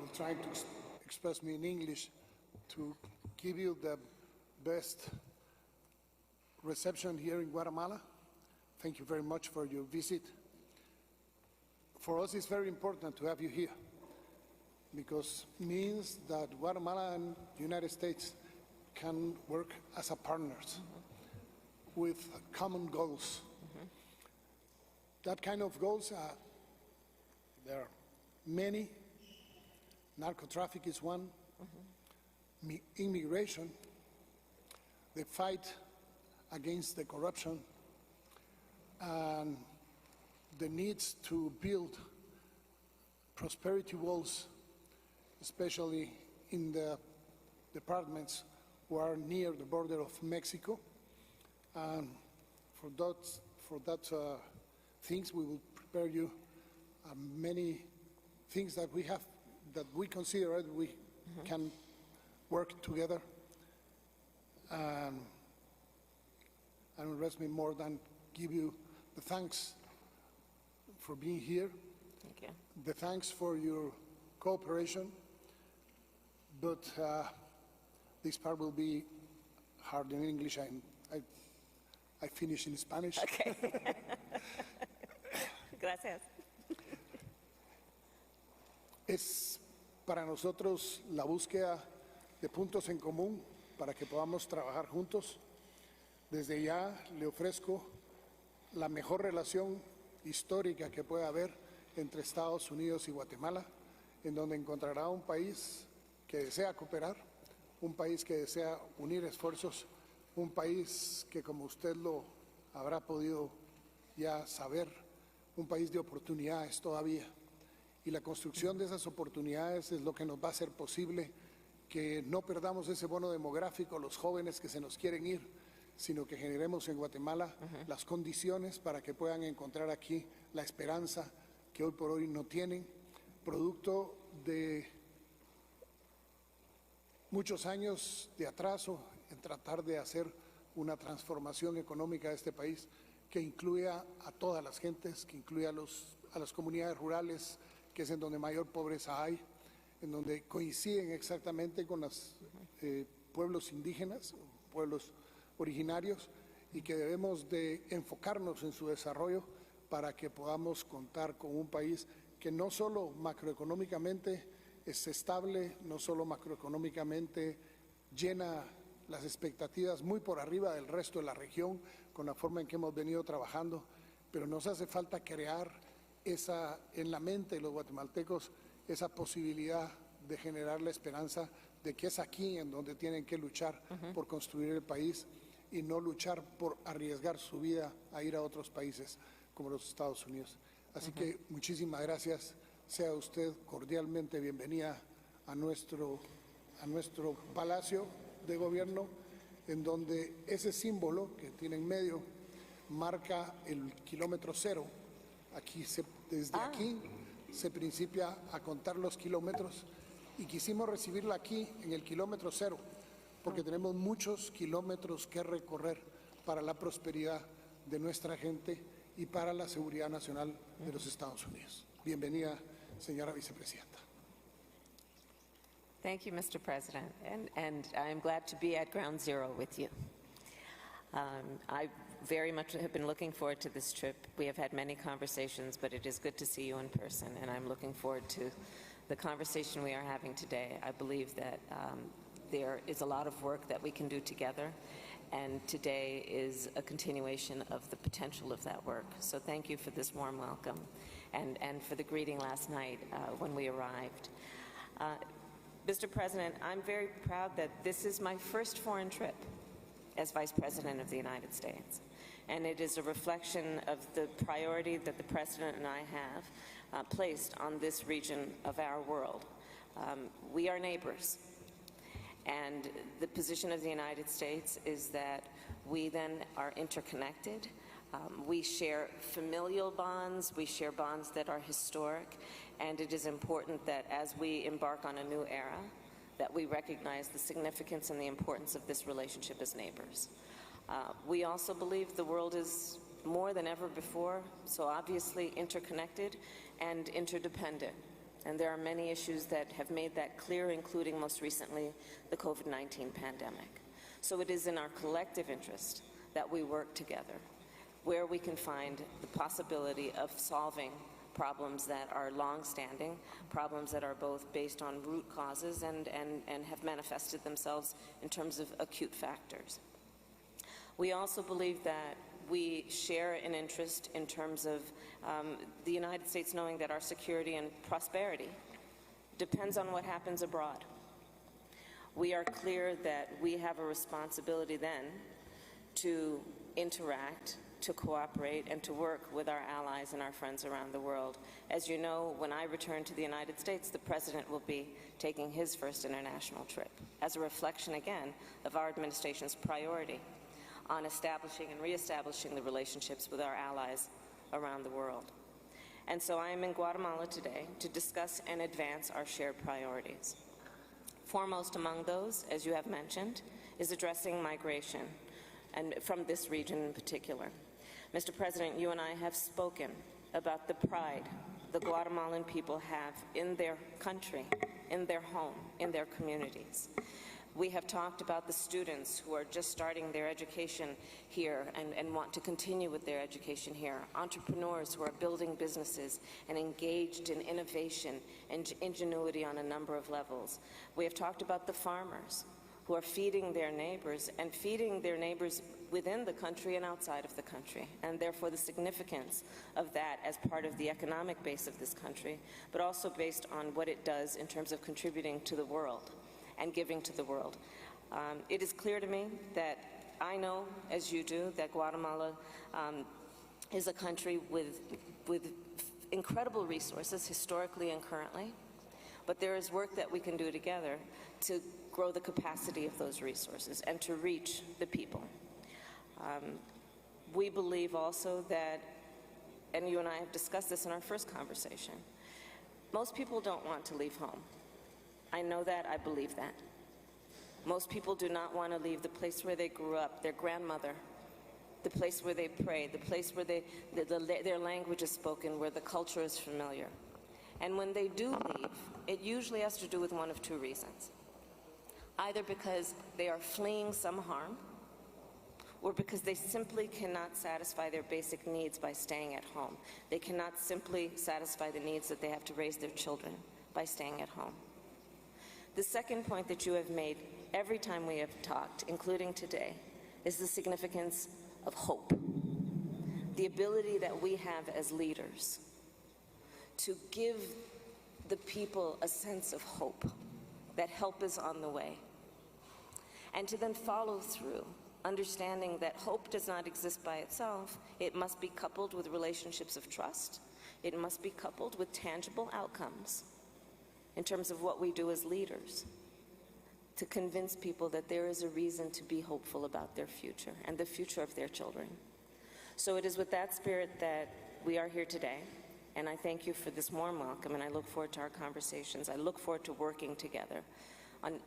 will try to express me in English to give you the best reception here in Guatemala. Thank you very much for your visit. For us, it's very important to have you here because it means that Guatemala and the United States can work as a partners with common goals. That kind of goals, there are many. Narco-traffic is one. Immigration, the fight against the corruption, and the needs to build prosperity walls, especially in the departments who are near the border of Mexico. And for that things, we will prepare you many things that we have, that we consider that we can work together. I don't rest me more than give you the thanks for being here. Thank you. The thanks for your cooperation, but this part will be hard in English. I finish in Spanish. Okay. Gracias. Es para nosotros la búsqueda de puntos en común para que podamos trabajar juntos. Desde ya le ofrezco la mejor relación histórica que pueda haber entre Estados Unidos y Guatemala, en donde encontrará un país que desea cooperar, un país que desea unir esfuerzos, un país que, como usted lo habrá podido ya saber, un país de oportunidades todavía. Y la construcción de esas oportunidades es lo que nos va a hacer posible que no perdamos ese bono demográfico, los jóvenes que se nos quieren ir, sino que generemos en Guatemala las condiciones para que puedan encontrar aquí la esperanza que hoy por hoy no tienen, producto de muchos años de atraso en tratar de hacer una transformación económica de este país que incluya a todas las gentes, que incluya a las comunidades rurales, que es en donde mayor pobreza hay, en donde coinciden exactamente con los pueblos indígenas, pueblos originarios, y que debemos de enfocarnos en su desarrollo para que podamos contar con un país que no solo macroeconómicamente es estable, no solo macroeconómicamente llena las expectativas muy por arriba del resto de la región con la forma en que hemos venido trabajando, pero nos hace falta crear en la mente de los guatemaltecos esa posibilidad de generar la esperanza de que es aquí en donde tienen que luchar por construir el país y no luchar por arriesgar su vida a ir a otros países como los Estados Unidos. Así que muchísimas gracias. Sea usted cordialmente bienvenida a nuestro Palacio de Gobierno, en donde ese símbolo que tiene en medio marca el kilómetro cero. Desde aquí se principia a contar los kilómetros y quisimos recibirla aquí en el kilómetro cero porque tenemos muchos kilómetros que recorrer para la prosperidad de nuestra gente y para la seguridad nacional de los Estados Unidos. Bienvenida, señora vicepresidenta. Thank you, Mr. President, and I'm glad to be at ground zero with you. I very much have been looking forward to this trip. We have had many conversations, but it is good to see you in person, and I'm looking forward to the conversation we are having today. I believe that there is a lot of work that we can do together, and today is a continuation of the potential of that work. So thank you for this warm welcome and for the greeting last night when we arrived. Mr. President, I'm very proud that this is my first foreign trip as Vice President of the United States. And it is a reflection of the priority that the President and I have placed on this region of our world. We are neighbors. And the position of the United States is that we then are interconnected. We share familial bonds, we share bonds that are historic, and it is important that as we embark on a new era, that we recognize the significance and the importance of this relationship as neighbors. We also believe the world is more than ever before, so obviously interconnected and interdependent. And there are many issues that have made that clear, including most recently the COVID-19 pandemic. So it is in our collective interest that we work together where we can find the possibility of solving problems that are long-standing, problems that are both based on root causes and have manifested themselves in terms of acute factors. We also believe that we share an interest in terms of the United States knowing that our security and prosperity depends on what happens abroad. We are clear that we have a responsibility then to interact, to cooperate, and to work with our allies and our friends around the world. As you know, when I return to the United States, the President will be taking his first international trip as a reflection, again, of our administration's priority on establishing and reestablishing the relationships with our allies around the world. And so I am in Guatemala today to discuss and advance our shared priorities. Foremost among those, as you have mentioned, is addressing migration, and from this region in particular. Mr. President, you and I have spoken about the pride the Guatemalan people have in their country, in their home, in their communities. We have talked about the students who are just starting their education here and want to continue with their education here, entrepreneurs who are building businesses and engaged in innovation and ingenuity on a number of levels. We have talked about the farmers who are feeding their neighbors and feeding their neighbors within the country and outside of the country, and therefore the significance of that as part of the economic base of this country, but also based on what it does in terms of contributing to the world and giving to the world. It is clear to me that I know, as you do, that Guatemala is a country with incredible resources, historically and currently, but there is work that we can do together to grow the capacity of those resources and to reach the people. We believe also that, and you and I have discussed this in our first conversation, most people don't want to leave home. I know that, I believe that. Most people do not want to leave the place where they grew up, their grandmother, the place where they pray, the place where their language is spoken, where the culture is familiar. And when they do leave, it usually has to do with one of two reasons. Either because they are fleeing some harm, or because they simply cannot satisfy their basic needs by staying at home. They cannot simply satisfy the needs that they have to raise their children by staying at home. The second point that you have made every time we have talked, including today, is the significance of hope. The ability that we have as leaders to give the people a sense of hope, that help is on the way, and to then follow through, understanding that hope does not exist by itself. It must be coupled with relationships of trust. It must be coupled with tangible outcomes in terms of what we do as leaders to convince people that there is a reason to be hopeful about their future and the future of their children. So it is with that spirit that we are here today, and I thank you for this warm welcome, and I look forward to our conversations. I look forward to working together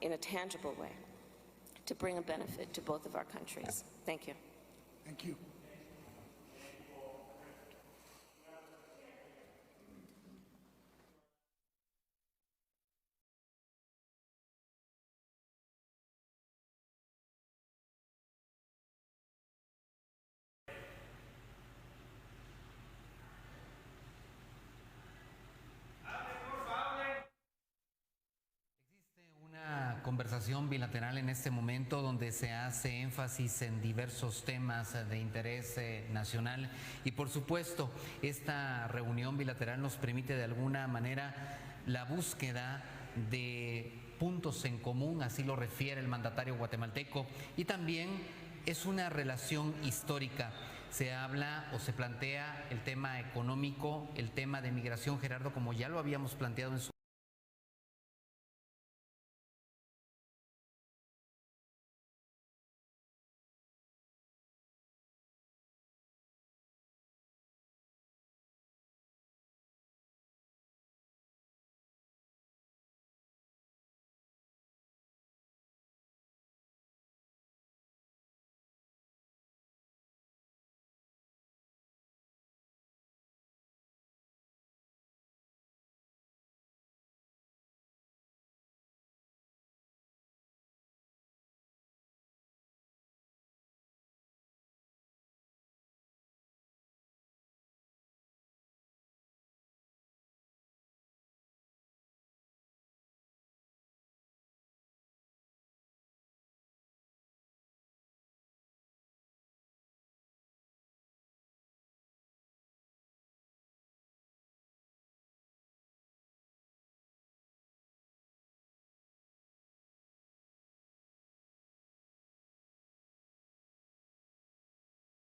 in a tangible way to bring a benefit to both of our countries. Thank you. Thank you. Conversación bilateral en este momento donde se hace énfasis en diversos temas de interés nacional y por supuesto esta reunión bilateral nos permite de alguna manera la búsqueda de puntos en común, así lo refiere el mandatario guatemalteco, y también es una relación histórica. Se habla o se plantea el tema económico, el tema de migración, Gerardo, como ya lo habíamos planteado en su